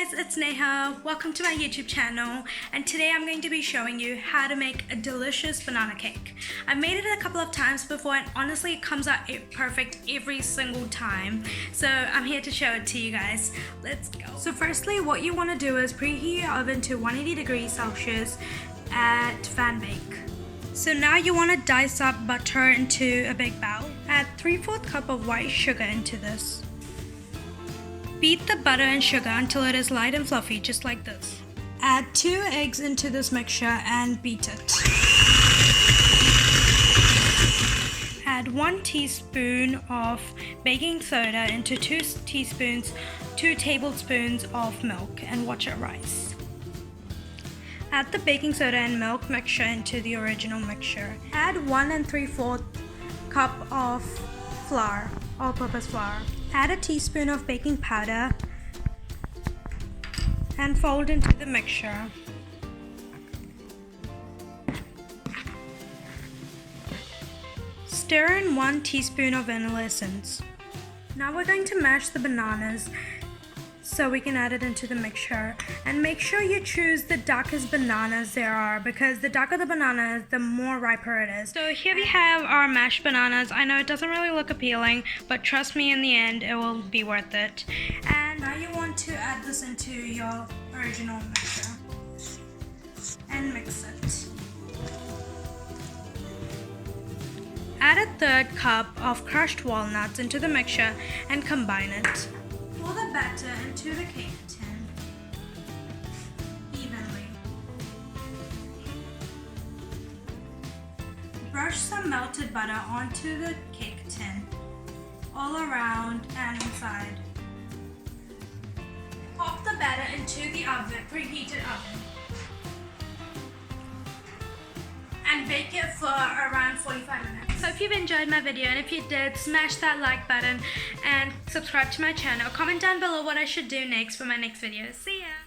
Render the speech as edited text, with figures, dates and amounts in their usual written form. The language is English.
guys, it's Neha. Welcome to my YouTube channel, and today I'm going to be showing you how to make a delicious banana cake. I've made it a couple of times before and honestly it comes out perfect every single time. So I'm here to show it to you guys. Let's go. So firstly, what you want to do is preheat your oven to 180 degrees Celsius at fan bake. So now you want to dice up butter into a big bowl. Add 3/4 cup of white sugar into this. Beat the butter and sugar until it is light and fluffy, just like this. Add 2 eggs into this mixture and beat it. Add 1 teaspoon of baking soda into 2 tablespoons of milk and watch it rise. Add the baking soda and milk mixture into the original mixture. Add 1 3/4 cup of flour, all-purpose flour. Add a teaspoon of baking powder and fold into the mixture. Stir in 1 teaspoon of vanilla essence. Now we're going to mash the bananas so we can add it into the mixture, and make sure you choose the darkest bananas there are, because the darker the banana is, the more riper it is. So here we have our mashed bananas. I know it doesn't really look appealing, but trust me, in the end it will be worth it. And now you want to add this into your original mixture and mix it. Add a 1/3 cup of crushed walnuts into the mixture and combine it. Pour the batter into the cake tin evenly. Brush some melted butter onto the cake tin, all around and inside. Pop the batter into the preheated oven, and bake it for around 45 minutes. Hope you've enjoyed my video, and if you did, smash that like button and subscribe to my channel. Comment down below what I should do next for my next video. See ya!